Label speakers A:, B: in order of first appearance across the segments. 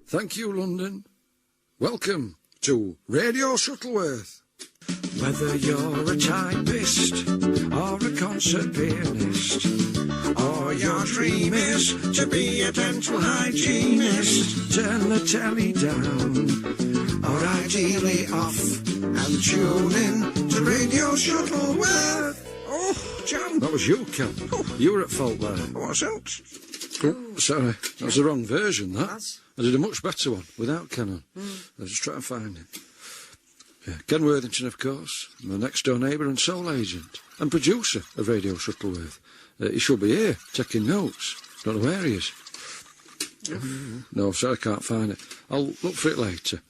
A: Thank you, London. Welcome to Radio Shuttleworth. Whether you're a typist or a concert pianist, or your dream is to be a dental hygienist, turn the telly down, or ideally off, and tune in to Radio Shuttleworth. Oh, John. That was you, Ken. Oh. You were at fault there. I wasn't. Oh, sorry. That was the wrong version, that. I did a much better one without Ken on. I was just trying to find it. Yeah, Ken Worthington, of course, my next-door neighbour and sole agent, and producer of Radio Shuttleworth. He should be here, taking notes. Don't know where he is. No, sorry, I can't find it. I'll look for it later.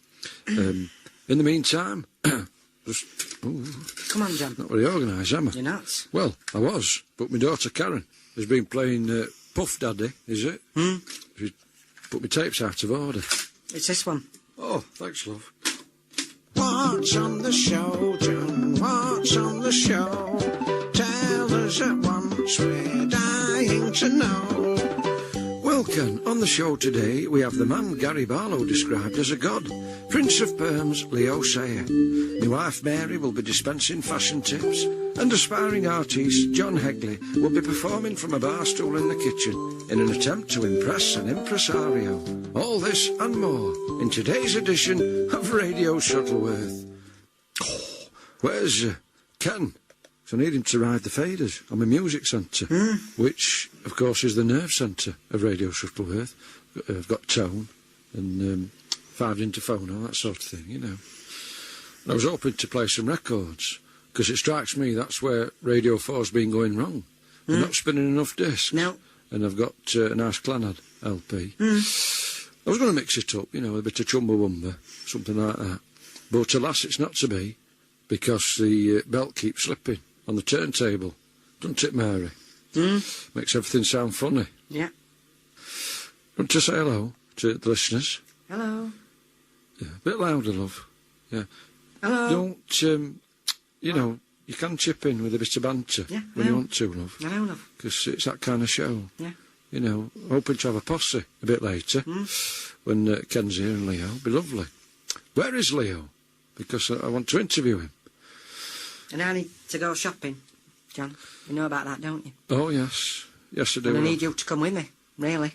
A: In the meantime, just... Oh,
B: come on, John.
A: Not very organised, am I?
B: You're nuts.
A: Well, I was, but my daughter Karen has been playing Puff Daddy, is it? She put my tapes out of order.
B: It's this one.
A: Oh, thanks, love.
C: What's on the show, John? What's on the show? Tell us at once, we're dying to know.
A: Well, Ken, on the show today we have the man Gary Barlow described as a god, Prince of Perms Leo Sayer. My wife Mary will be dispensing fashion tips, and aspiring artist John Hegley will be performing from a bar stool in the kitchen in an attempt to impress an impresario. All this and more in today's edition of Radio Shuttleworth. Oh, where's Ken? So I need him to ride the faders on my music centre, which, of course, is the nerve centre of Radio Shuttleworth. I've got tone and 5 into phono, that sort of thing, you know. And I was hoping to play some records, because it strikes me that's where Radio 4's been going wrong. They're not spinning enough discs.
B: No.
A: And I've got a nice Clannad LP. I was going to mix it up, you know, a bit of Chumbawamba, something like that. But alas, it's not to be, because the belt keeps slipping on the turntable. Doesn't it, Mary? Makes everything sound funny.
B: Yeah.
A: Want to say hello to the listeners?
B: Hello.
A: Yeah, a bit louder, love. Yeah.
B: Hello.
A: Don't, you know, you can chip in with a bit of banter when you want to, love.
B: I know, love.
A: Because it's that kind of show.
B: Yeah.
A: You know, hoping to have a posse a bit later when Ken's here and Leo. Be lovely. Where is Leo? Because I want to interview him.
B: And I need to go shopping, John. You know about that, don't you?
A: Oh, yes. Yes, I do.
B: And I need you to come with me, really.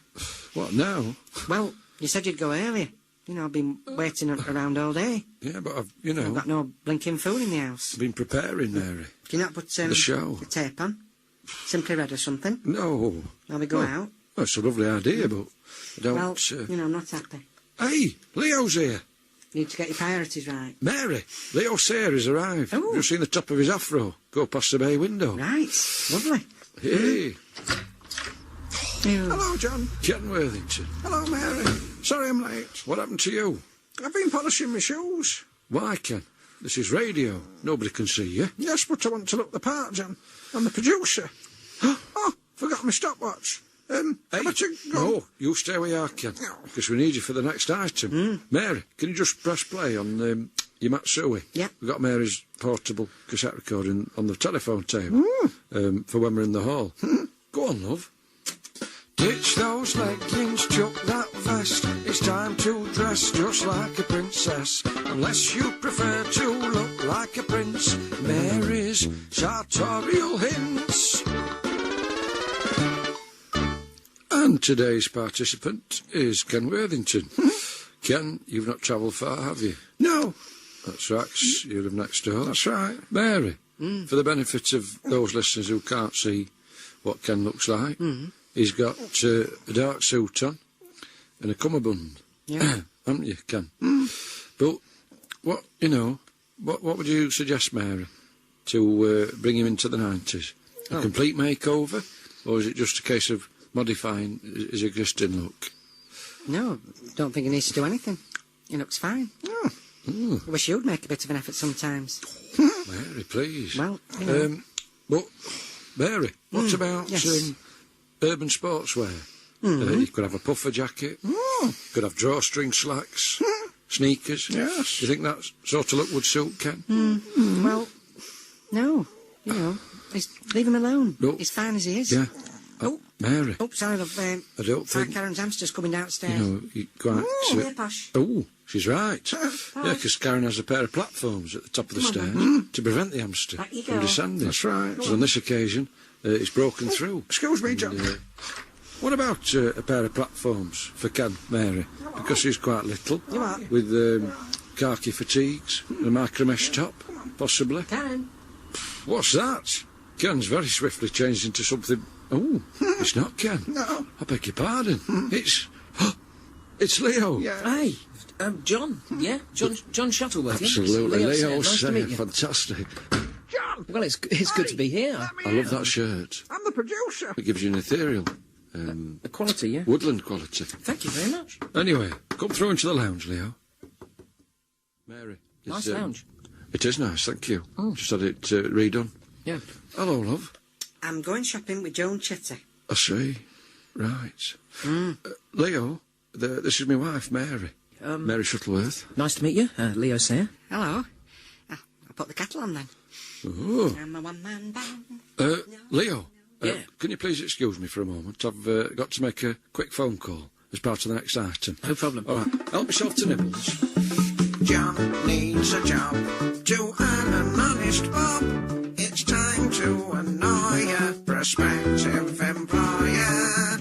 A: What, now?
B: Well, you said you'd go earlier. You know, I've been waiting around all day.
A: Yeah, but I've
B: I've got no blinking food in the house.
A: been preparing, Mary.
B: Can you not put
A: the show.
B: the tape on? Simply Red or something?
A: No.
B: While we go out?
A: Well, it's a lovely idea, but I don't...
B: Well, you know, I'm not happy.
A: Hey, Leo's here.
B: You need to get your priorities right.
A: Mary, Leo Sayer has arrived.
B: Oh.
A: You've seen the top of his afro go past the bay window.
B: Right. Lovely.
A: Hey.
C: Hello, John.
A: Ken Worthington.
C: Hello, Mary. Sorry I'm late.
A: What happened to you?
C: I've been polishing my shoes.
A: Why, Ken? This is radio. Nobody can see you.
C: Yes, but I want to look the part, John. I'm the producer. Oh, forgot my stopwatch.
A: Hey,
C: I better go.
A: no, you stay where you are, Ken, because we need you for the next item. Mary, can you just press play on your Matsui?
B: Yeah.
A: We've got Mary's portable cassette recording on the telephone table for when we're in the hall. Go on, love. Ditch those leggings, chuck that vest. It's time to dress just like a princess. Unless you prefer to look like a prince. Mary's sartorial hints. And today's participant is Ken Worthington. Ken, you've not travelled far, have you?
C: No.
A: That's right, 'cause you live next door.
C: That's right.
A: Mary, for the benefit of those listeners who can't see what Ken looks like, he's got a dark suit on and a cummerbund.
B: Yeah.
A: Haven't you, Ken? But, what would you suggest, Mary, to bring him into the 90s? A complete makeover? Or is it just a case of modifying his existing look?
B: No, don't think he needs to do anything. He looks fine. I wish you'd make a bit of an effort sometimes.
A: Mary, please.
B: Well, you know.
A: But, Mary, what about urban sportswear? You could have a puffer jacket. You could have drawstring slacks. Sneakers.
C: Yes.
A: Do you think that sort of look would suit Ken?
B: Well, no. You know, leave him alone.
A: No.
B: He's fine as he is.
A: Yeah. Mary.
B: Oh, sorry, love.
A: I don't think...
B: Karen's hamster's coming downstairs.
A: You know, you quite...
B: They're posh.
A: Oh, she's right. Yeah, because Karen has a pair of platforms at the top of the stairs to prevent the hamster
B: Back you
A: from
B: go.
A: descending.
C: That's right.
A: So on this occasion, it's broken through.
C: Excuse me, John.
A: And, what about a pair of platforms for Ken, Mary? Because she's quite little.
B: You are?
A: With khaki fatigues, and a micro mesh top, possibly.
B: Karen.
A: What's that? Ken's very swiftly changed into something... Oh, it's not Ken.
C: No.
A: I beg your pardon. It's Leo.
C: Yeah.
D: Hey, John. Yeah, John Shuttleworth.
A: Absolutely.
D: Yeah?
A: Leo,
D: Nice to meet you.
A: fantastic.
C: John!
D: Well, it's good to be here.
A: I love that shirt.
C: I'm the producer.
A: It gives you an ethereal,
D: The quality, yeah.
A: woodland quality.
D: Thank you very much.
A: Anyway, come through into the lounge, Leo. Mary.
D: Nice lounge.
A: It is nice, thank you. Just had it redone.
D: Yeah.
A: Hello, love.
B: I'm going shopping with Joan Chitter.
A: I see. Right. Leo, this is my wife, Mary. Mary Shuttleworth.
D: Nice to meet you, Leo Sayer.
B: Hello. I'll put the kettle on then.
A: Oh.
B: I'm a one-man band.
A: Leo,
D: Yeah.
A: can you please excuse me for a moment? I've got to make a quick phone call as part of the next item.
D: No problem.
A: All right, help yourself to nibbles.
C: John needs a job to earn an honest bob. It's time to annoy a prospective employer.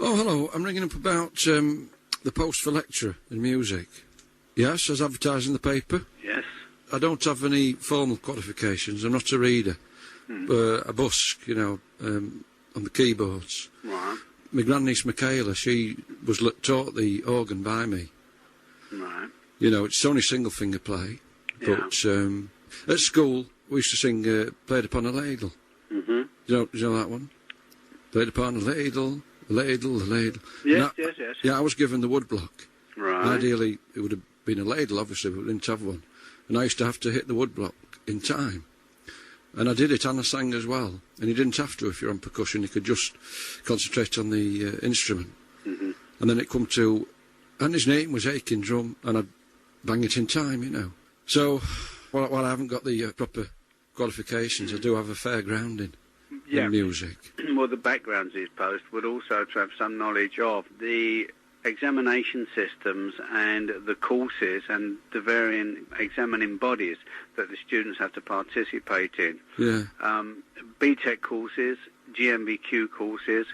A: Oh, hello. I'm ringing up about the post for lecturer in music. Yes, as advertised in the paper.
E: Yes.
A: I don't have any formal qualifications. I'm not a reader. A busk, you know, on the keyboards.
E: Right.
A: My grandniece Michaela, she was taught the organ by me.
E: Right.
A: You know, it's only single finger play. But at school, we used to sing Played Upon a Ladle.
E: Mm-hmm.
A: Do you know that one? Played upon a ladle, a ladle, a ladle.
E: Yes,
A: And
E: yes.
A: Yeah, I was given the woodblock.
E: Right.
A: Ideally, it would have been a ladle, obviously, but we didn't have one. And I used to have to hit the woodblock in time. And I did it, and I sang as well. And you didn't have to if you're on percussion. You could just concentrate on the instrument.
E: Mm-hmm.
A: And then it come to... And his name was Aching Drum, and I'd bang it in time, you know. So, while I haven't got the proper qualifications, I do have a fair grounding in music.
E: Well, the backgrounds of his post would also to have some knowledge of the examination systems and the courses and the varying examining bodies that the students have to participate in.
A: Yeah.
E: BTEC courses, GMBQ courses,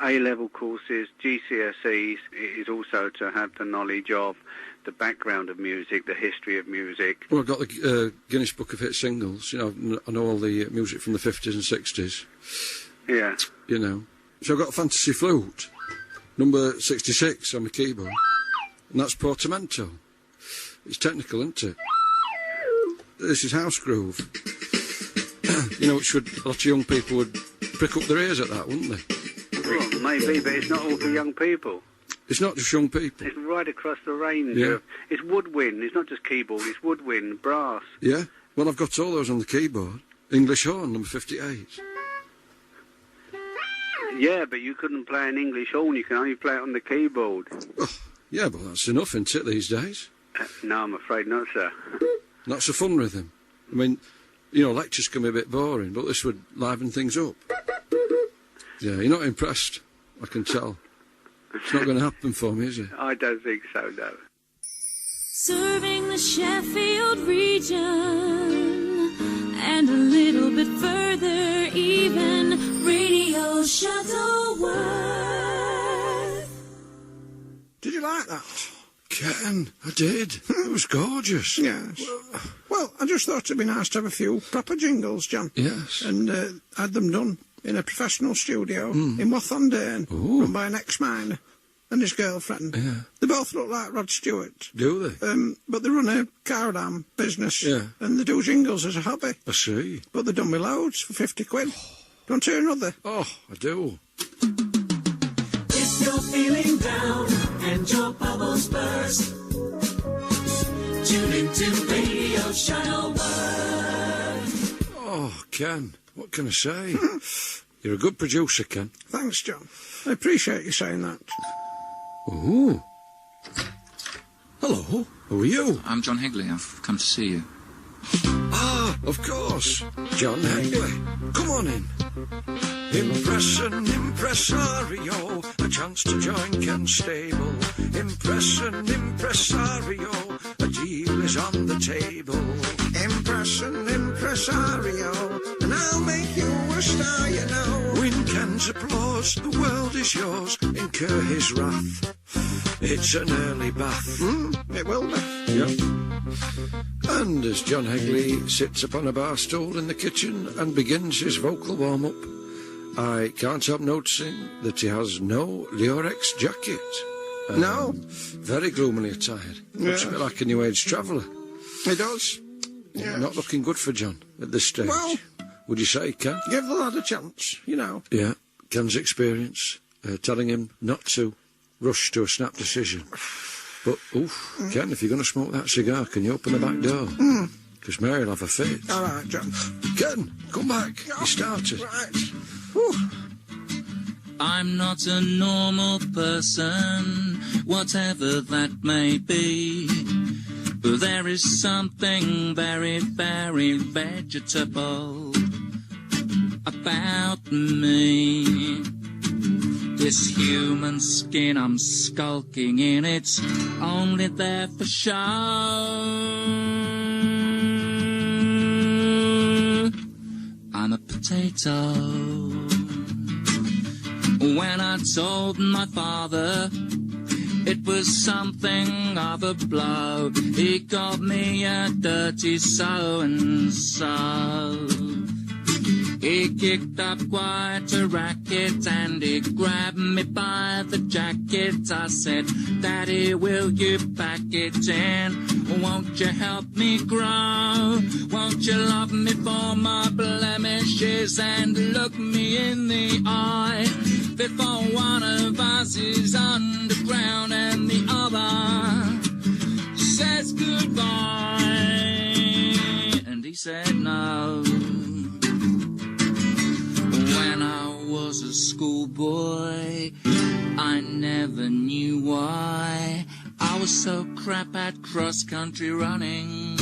E: A-level courses, GCSEs. It is also to have the knowledge of the background of music, the history of music.
A: Well, I've got the Guinness Book of Hit Singles. You know, I know all the music from the 50s and 60s.
E: Yeah.
A: You know. So I've got a fantasy flute, number 66 on my keyboard. And that's portamento. It's technical, isn't it? This is house groove. You know, which a lot of young people would prick up their ears at that, wouldn't they?
E: Well, maybe, but it's not all for young people.
A: It's not just young people.
E: It's right across the range.
A: Yeah.
E: It's woodwind. It's not just keyboard. It's woodwind, brass.
A: Yeah? Well, I've got all those on the keyboard. English horn, number 58.
E: Yeah, but you couldn't play an English horn. You can only play it on the keyboard.
A: Oh, yeah, but that's enough, isn't it, these days?
E: No, I'm afraid not, sir.
A: That's a fun rhythm. I mean, you know, lectures can be a bit boring, but this would liven things up. Yeah, you're not impressed, I can tell. It's not going to happen for me, is it?
E: I don't think so, no.
F: Serving the Sheffield region and a little bit further even, Radio Shuttleworth.
C: Did you like that?
A: Ken, I did. It was gorgeous.
C: Yes. Well, I just thought it'd be nice to have a few proper jingles, John.
A: Yes.
C: And had them done in a professional studio in Watton-Dane, run by an ex-miner and his girlfriend.
A: Yeah.
C: They both look like Rod Stewart.
A: Do they?
C: But they run a caravan business.
A: Yeah.
C: And they do jingles as a hobby.
A: I see.
C: But they've done me loads for 50 quid. Do you want to hear another?
A: Oh, I do.
G: If you're feeling down and your bubbles burst, tune into Radio Shuttleworth.
A: Oh, Ken, what can I say? You're a good producer, Ken.
C: Thanks, John. I appreciate you saying that.
A: Ooh. Hello, who are you?
H: I'm John Higley. I've come to see you.
A: Ah, of course. John Higley. Come on in. Impression, impresario, a chance to join Ken's stable. Impression, impresario, a deal is on the table.
C: Impression, impresario, and I'll make you a star, you know.
A: Win Ken's applause, the world is yours, incur his wrath. It's an early bath.
C: It will be.
A: Yep. And as John Higley sits upon a bar stool in the kitchen and begins his vocal warm-up, I can't help noticing that he has no Leorex jacket.
C: No.
A: Very gloomily attired. Looks a bit like a New Age traveller.
C: It does. Yeah.
A: Not looking good for John at this stage.
C: Well,
A: would you say, Ken?
C: give the lad a chance, you know.
A: Yeah, Ken's experience, telling him not to rush to a snap decision. But, Ken, if you're going to smoke that cigar, can you open the back door? Because Mary'll have a fit.
C: All right, John.
A: Ken, come back. You started.
C: Right. Whew.
H: I'm not a normal person, whatever that may be. But there is something very, very vegetable about me. This human skin I'm skulking in, it's only there for show. I'm a potato. When I told my father it was something of a blow, he called me a dirty so-and-so. He kicked up quite a racket and he grabbed me by the jacket. I said, Daddy, will you pack it in? Won't you help me grow? Won't you love me for my blemishes and look me in the eye before one of us is underground and the other says goodbye? And he said no. When I was a schoolboy, I never knew why I was so crap at cross-country running.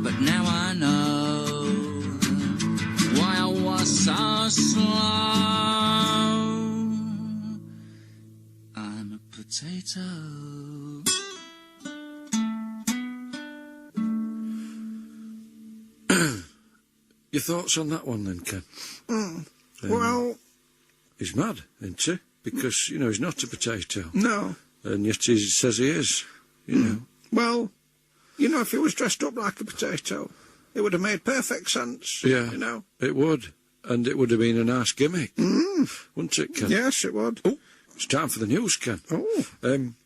H: But now I know why I was so slow. I'm a potato.
A: Your thoughts on that one then, Ken?
C: Well,
A: He's mad, isn't he? Because, you know, he's not a potato.
C: no.
A: And yet he says he is, you know.
C: Well, you know, if he was dressed up like a potato, it would have made perfect sense.
A: Yeah.
C: You know?
A: It would. And it would have been a nice gimmick. Wouldn't it, Ken?
C: Yes, it would.
A: Oh, it's time for the news, Ken.
C: Oh,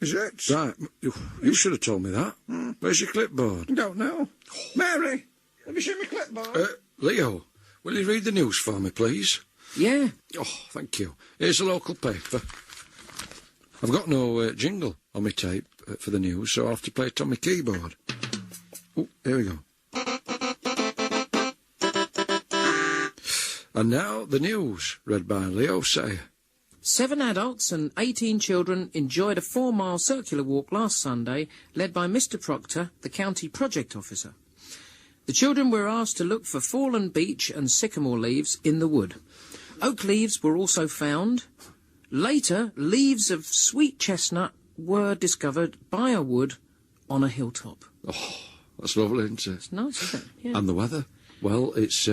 C: is it?
A: Right, you should have told me that. Where's your clipboard?
C: Don't know. Mary, have you seen my clipboard?
A: Leo, will you read the news for me, please?
D: Yeah.
A: Oh, thank you. Here's the local paper. I've got no jingle on my tape for the news, so I'll have to play it on my keyboard. Oh, here we go. And now the news, read by Leo Sayer.
D: 7 adults and 18 children enjoyed a 4-mile circular walk last Sunday, led by Mr. Proctor, the county project officer. The children were asked to look for fallen beech and sycamore leaves in the wood. Oak leaves were also found. Later, leaves of sweet chestnut were discovered by a wood on a hilltop.
A: Oh, that's lovely, isn't it?
D: It's nice, isn't it? Yeah.
A: And the weather? Well, it's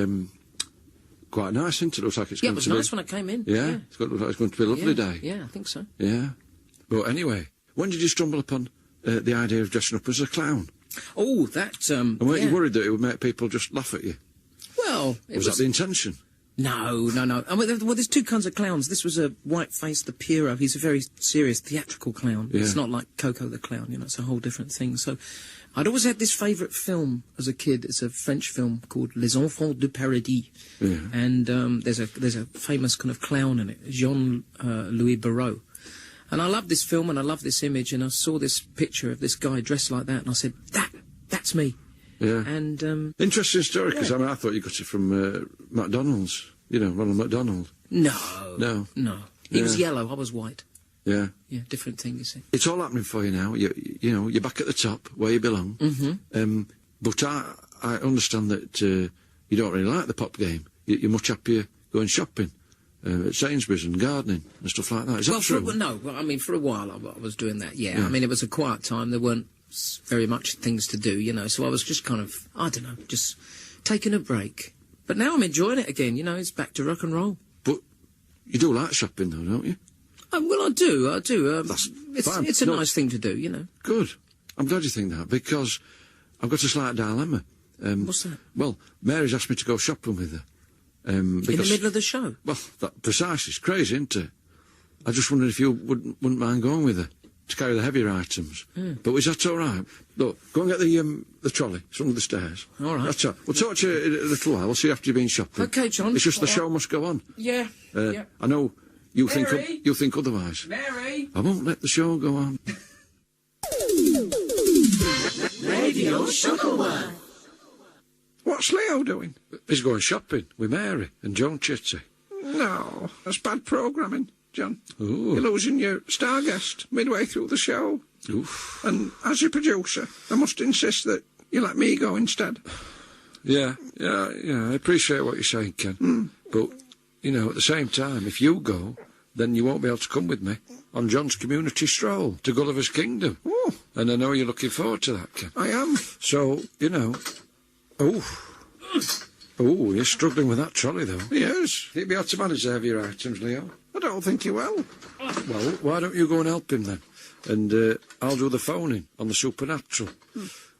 A: quite nice, isn't it? Looks like it's
D: Yeah,
A: going
D: it was
A: to
D: nice
A: be...
D: when I came in.
A: Yeah, it's going to look like it's going to be a lovely day.
D: Yeah, I think so.
A: Yeah. But anyway, when did you stumble upon the idea of dressing up as a clown?
D: Oh, that,
A: And weren't
D: yeah.
A: you worried that it would make people just laugh at you?
D: Well, it
A: Was that the intention?
D: No. I mean, well, there's two kinds of clowns. This was a white-faced, the Piero. He's a very serious theatrical clown.
A: Yeah.
D: It's not like Coco the Clown, you know, it's a whole different thing. So I'd always had this favourite film as a kid. It's a French film called Les Enfants du Paradis.
A: Yeah.
D: And there's a famous kind of clown in it, Jean Louis Barrault. And I love this film and I love this image, and I saw this picture of this guy dressed like that, and I said, that's me.
A: Yeah.
D: And
A: Interesting story, because
D: yeah.
A: I mean, I thought you got it from McDonald's. You know, Ronald McDonald.
D: No.
A: No.
D: He was
A: Yeah.
D: yellow, I was white.
A: Yeah.
D: Yeah, different thing, you see.
A: It's all happening for you now. You know, you're back at the top where you belong.
D: Mm-hmm.
A: But I understand that you don't really like the pop game. You're much happier going shopping at Sainsbury's and gardening and stuff like that. Is that true?
D: I mean, for a while I was doing that, yeah. I mean, it was a quiet time. There weren't very much things to do, you know, so I was just kind of, I don't know, just taking a break. But now I'm enjoying it again, you know, it's back to rock and roll.
A: But you do like shopping, though, don't you?
D: Well, I do.
A: Fine.
D: It's a nice thing to do, you know.
A: Good. I'm glad you think that, because I've got a slight dilemma.
D: What's that?
A: Well, Mary's asked me to go shopping with her.
D: In the middle of the show?
A: Well, that precisely. It's crazy, isn't it? I just wondered if you wouldn't mind going with her to carry the heavier items. But is that all right? Look, go and get the trolley. It's under the stairs.
D: All right.
A: That's all. We'll talk to you in a little while. We'll see you after you've been shopping.
D: OK, John.
A: It's just the show must go on.
D: Yeah. Yeah.
A: I know you
D: Mary?
A: think otherwise.
D: Mary!
A: I won't let the show go on.
G: Radio Shuttleworth.
A: What's Leo doing? He's going shopping with Mary and Joan Chitty.
C: No, that's bad programming, John.
A: Ooh.
C: You're losing your star guest midway through the show.
A: Oof.
C: And as your producer, I must insist that you let me go instead.
A: Yeah, I appreciate what you're saying, Ken. But, you know, at the same time, if you go, then you won't be able to come with me on John's community stroll to Gulliver's Kingdom.
C: Oh.
A: And I know you're looking forward to that, Ken.
C: I am.
A: So, you know... Oh, you're struggling with that trolley, though.
C: Yes.
A: He'd be able to manage the heavier items, Leo.
C: I don't think you will.
A: Well, why don't you go and help him, then? And I'll do the phoning on the supernatural.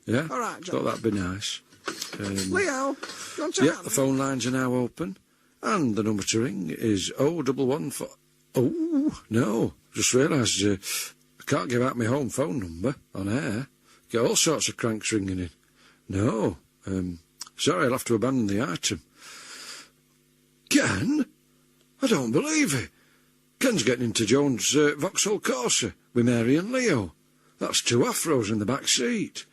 A: Yeah?
C: All right, John.
A: Thought that'd be nice.
C: Leo, you want to
A: Yeah,
C: have
A: the phone lines are now open. And the number to ring is 0114... Oh, no. Just realised I can't give out my home phone number on air. Get all sorts of cranks ringing in. No. Sorry, I'll have to abandon the item. Ken? I don't believe it. Ken's getting into Joan's Vauxhall Corsa with Mary and Leo. That's 2 afros in the back seat.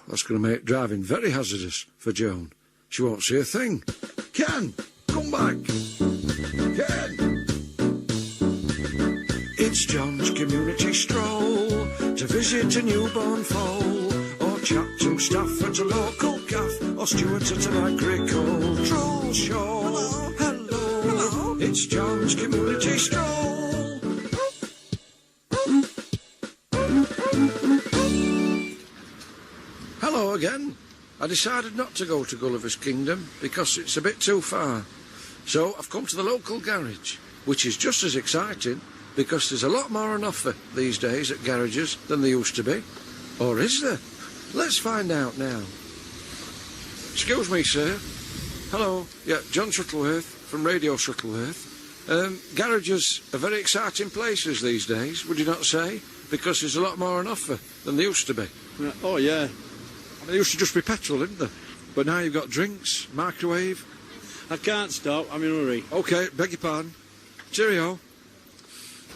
A: That's going to make driving very hazardous for Joan. She won't see a thing. Ken, come back. Ken! It's John's community stroll to visit a newborn foal, or chat to staff at a local gaff, or stewards at an agricultural show. Hello. It's John's community stroll. Hello again. I decided not to go to Gulliver's Kingdom because it's a bit too far. So I've come to the local garage, which is just as exciting because there's a lot more on offer these days at garages than there used to be. Or is there? Let's find out now. Excuse me, sir. Hello. Yeah, John Shuttleworth from Radio Shuttleworth. Garages are very exciting places these days, would you not say? Because there's a lot more on offer than there used to be.
I: Oh, yeah.
A: I mean, there used to just be petrol, didn't there? But now you've got drinks, microwave.
I: I can't stop. I'm in a hurry.
A: OK, beg your pardon. Cheerio.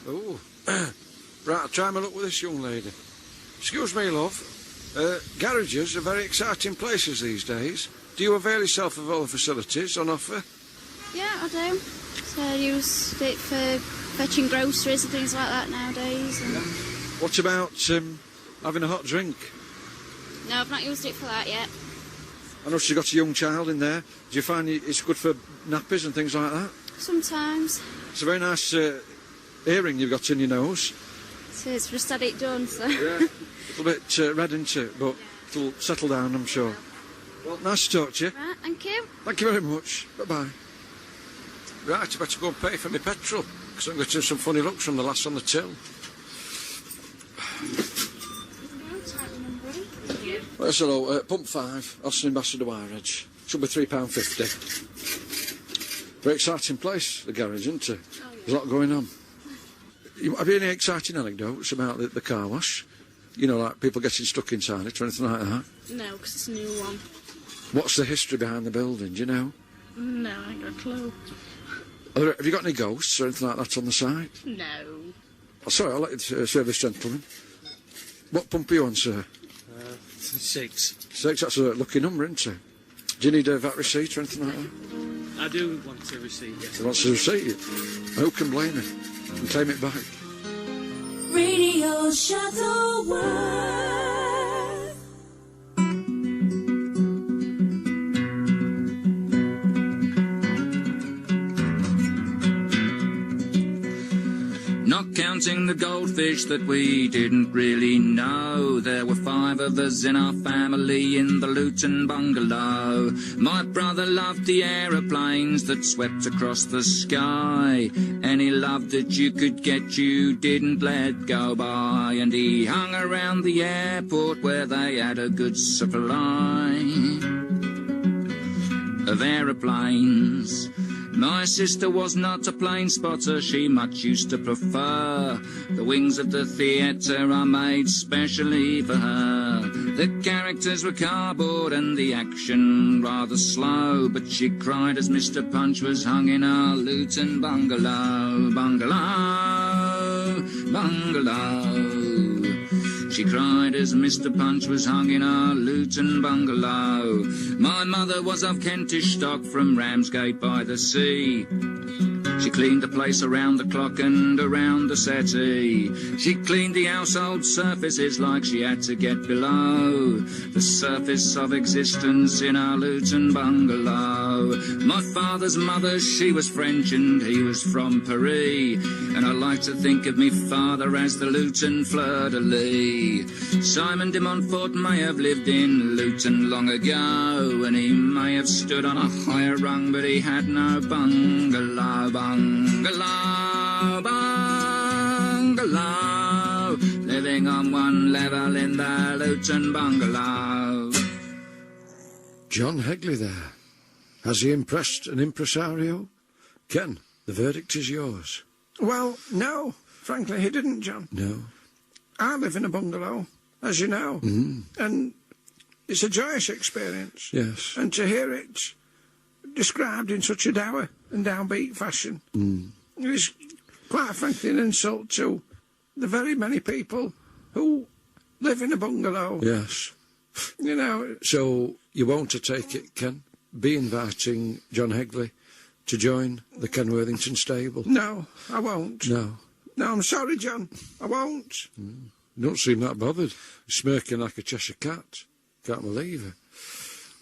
A: Oh. Right, I'll try my luck with this young lady. Excuse me, love. Garages are very exciting places these days. Do you avail yourself of all the facilities on offer?
J: Yeah, I do. So I use it for fetching groceries and things like that nowadays. And...
A: What about having a hot drink?
J: No, I've not used it for that yet.
A: I noticed you've got a young child in there. Do you find it's good for nappies and things like that?
J: Sometimes.
A: It's a very nice earring you've got in your nose.
J: So it's just had it done, so...
A: Yeah, a little bit red, isn't it? But it'll settle down, I'm sure. Well, nice to talk to you.
J: Right, thank you.
A: Thank you very much. Bye-bye. Right, I better go and pay for my petrol, because I'm getting some funny looks from the lass on the till. Well, hello, pump 5, Austin Ambassador Wire Edge. Should be £3.50. Very exciting place, the garage, isn't it?
J: Oh, yeah.
A: There's a lot going on. Have you any exciting anecdotes about the car wash? You know, like people getting stuck inside it or anything like that?
J: No, because it's a new one.
A: What's the history behind the building, do you know?
J: No, I ain't got a clue.
A: Have you got any ghosts or anything like that on the site?
J: No.
A: Oh, sorry, I'll let you serve this gentleman. What pump are you on, sir?
I: 6.
A: 6, that's a lucky number, isn't it? Do you need a VAT receipt or anything like that?
I: I do want a receipt, yes.
A: He wants a receipt. Who can blame him? And claim it back.
F: Radio Shuttleworth.
H: Not counting the goldfish that we didn't really know, there were 5 of us in our family in the Luton bungalow. My brother loved the aeroplanes that swept across the sky. Any love that you could get you didn't let go by. And he hung around the airport where they had a good supply of aeroplanes. My sister was not a plane spotter, she much used to prefer the wings of the theatre are made specially for her. The characters were cardboard and the action rather slow, but she cried as Mr. Punch was hung in our Luton bungalow. Bungalow, bungalow. She cried as Mr. Punch was hung in our Luton bungalow. My mother was of Kentish stock from Ramsgate by the sea. She cleaned the place around the clock and around the settee. She cleaned the household surfaces like she had to get below the surface of existence in our Luton bungalow. My father's mother, she was French and he was from Paris, and I like to think of me father as the Luton fleur-de-lis. Simon de Montfort may have lived in Luton long ago, and he may have stood on a higher rung, but he had no bungalow. Bungalow, bungalow, living on one level in the Luton bungalow.
A: John Hegley there. Has he impressed an impresario? Ken, the verdict is yours.
C: Well, no. Frankly, he didn't, John.
A: No.
C: I live in a bungalow, as you know, and it's a joyous experience.
A: Yes.
C: And to hear it described in such a dour and downbeat fashion is quite frankly an insult to the very many people who live in a bungalow.
A: Yes.
C: You know.
A: So you won't take it, Ken? Be inviting John Hegley to join the Ken Worthington stable?
C: No, I won't.
A: No.
C: No, I'm sorry, John. I won't.
A: You don't seem that bothered. Smirking like a Cheshire cat. Can't believe it.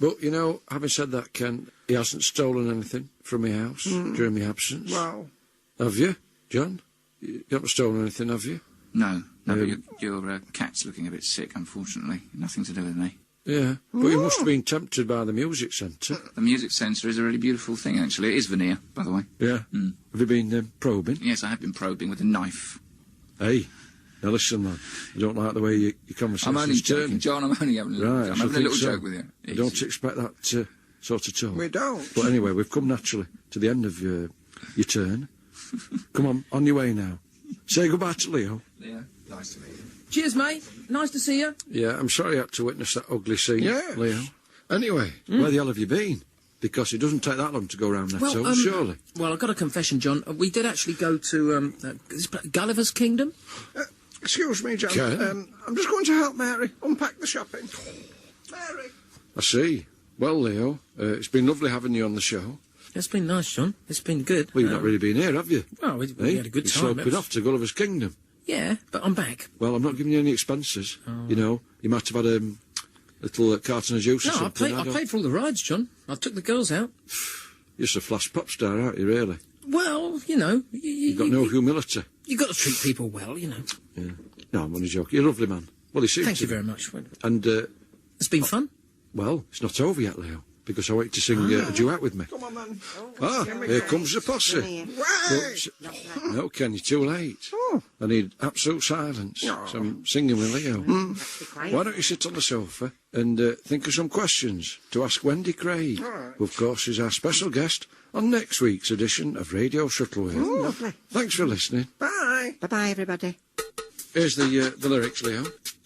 A: But, you know, having said that, Ken, he hasn't stolen anything from my house during my absence.
C: Well.
A: Have you, John? You haven't stolen anything, have you?
H: No, but your cat's looking a bit sick, unfortunately. Nothing to do with me.
A: Yeah, but you must have been tempted by the music centre.
H: The music centre is a really beautiful thing, actually. It is veneer, by the way.
A: Yeah. Have you been probing?
H: Yes, I have been probing with a knife.
A: Hey, now listen, man. I don't like the way your conversation's
H: I'm only joking,
A: turning.
H: John. I'm only having
A: I'm
H: having a little joke with you.
A: I don't expect that sort of talk.
C: We don't.
A: But anyway, we've come naturally to the end of your turn. Come on your way now. Say goodbye to Leo.
H: Yeah, nice to meet you.
D: Cheers, mate. Nice to see you.
A: Yeah, I'm sorry you had to witness that ugly scene,
C: Yeah.
A: Leo. Anyway, where the hell have you been? Because it doesn't take that long to go round that zone, surely.
D: Well, I've got a confession, John. We did actually go to Gulliver's Kingdom.
C: Excuse me, John.
A: Ken?
C: I'm just going to help Mary unpack the shopping. Mary.
A: I see. Well, Leo, it's been lovely having you on the show.
D: It's been nice, John. It's been good.
A: Well, you've not really been here, have you?
D: Well, we had a good time.
A: You're sloping off to Gulliver's Kingdom.
D: Yeah, but I'm back.
A: Well, I'm not giving you any expenses. You know, you might have had a little carton of juice or
D: No,
A: something.
D: I paid for all the rides, John. I took the girls out.
A: You're just a flash pop star, aren't you, really?
D: Well, you know...
A: You've got no humility.
D: You've got to treat people well, you know.
A: Yeah. No, I'm only joking. You're a lovely man. Well, you seem
D: Thank
A: to
D: you very much.
A: And,
D: It's been fun.
A: well, it's not over yet, Leo, because I want you to sing a duet with me.
C: Come on, then.
A: Here comes the posse.
C: Right.
A: No, Ken, you're too late. I need absolute silence. So I'm singing with Leo. Why don't you sit on the sofa and think of some questions to ask Wendy Craig, who, of course, is our special guest on next week's edition of Radio Shuttleworth.
B: Lovely.
A: Thanks for listening.
C: Bye.
B: Bye-bye, everybody.
A: Here's the lyrics, Leo.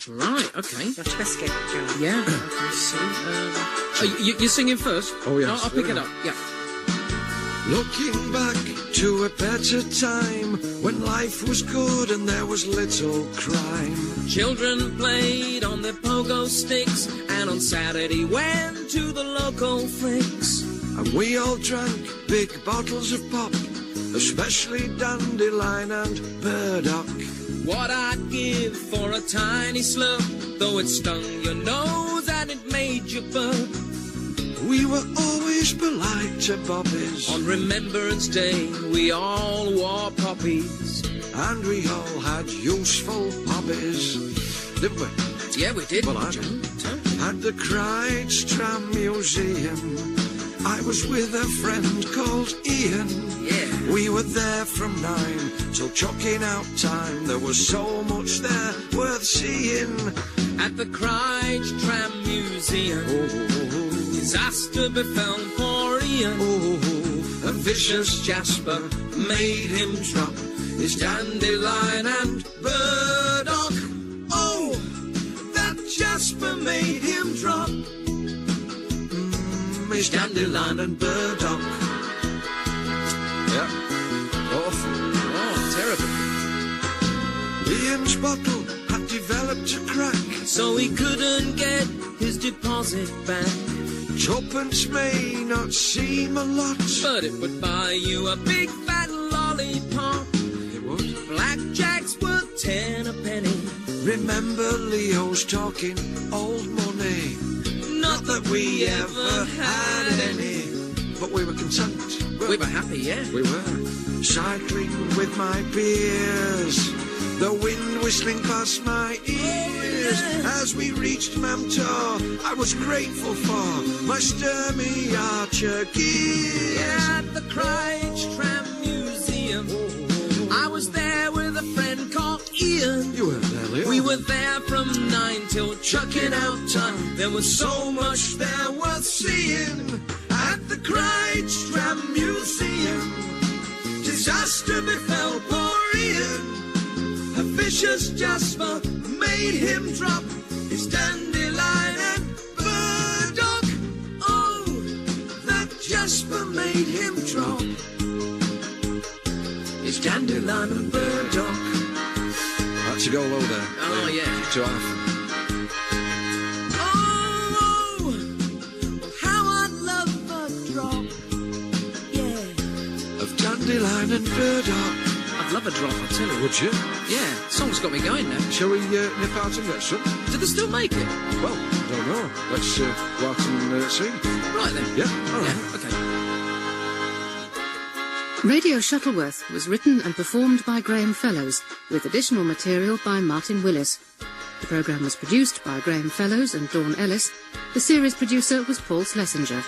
D: Right, okay.
B: Your biscuit, John.
D: Yeah, okay, so... you're singing first?
A: Oh, yes.
D: I'll pick it up, yeah.
A: Looking back to a better time when life was good and there was little crime.
D: Children played on their pogo sticks and on Saturday went to the local flicks.
A: And we all drank big bottles of pop, especially Dandelion and Burdock.
H: what I'd give for a tiny slug, though it stung your nose and it made you burn.
A: We were always polite to bobbies.
H: On Remembrance Day, we all wore poppies.
A: And we all had useful hobbies, didn't we?
H: Yeah, we did.
A: Well, I did. At the Crides Tram Museum, I was with a friend called Ian.
H: Yeah.
A: We were there from 9 till chucking out time. There was so much there worth seeing.
H: At the Crides Tram Museum, disaster befell poor Ian.
A: A vicious Jasper made him drop his dandelion and burdock. Oh, that Jasper made him drop his dandelion and burdock. Yeah, awful.
H: Oh, terrible.
A: Ian's bottle had developed a crack,
H: so he couldn't get his deposit back.
A: Tuppence may not seem a lot,
H: but it would buy you a big fat lollipop.
A: It would.
H: Blackjack's worth 10 a penny.
A: Remember Leo's talking old money. Not that we ever had any, but we were content.
H: We were happy, yeah.
A: We were. Cycling with my peers, the wind whistling past my ears. As we reached Mamtor, I was grateful for my Sturmy Archer gears.
H: At the Crides Tram Museum, I was there with a friend called Ian.
A: You were there, Leo.
H: We were there from 9 till chucking out time. There was so much there worth seeing.
A: At the Crides Tram Museum, disaster befell poor Ian. A vicious Jasper made him drop his dandelion and burdock. Oh, that Jasper made him drop his dandelion and burdock. That's to go low there.
H: Oh, yeah.
A: Too often.
H: Oh, how I'd love a drop, yeah,
A: of dandelion and burdock.
H: I'd love a drop, I tell you.
A: Would you?
H: Yeah, song's got me going now.
A: Shall we nip out and get some?
H: Do they still make it?
A: Well, I don't know. Let's go out and see.
H: Right then.
A: Yeah? All right.
H: Yeah, okay.
K: Radio Shuttleworth was written and performed by Graham Fellows, with additional material by Martin Willis. The programme was produced by Graham Fellows and Dawn Ellis. The series producer was Paul Schlesinger.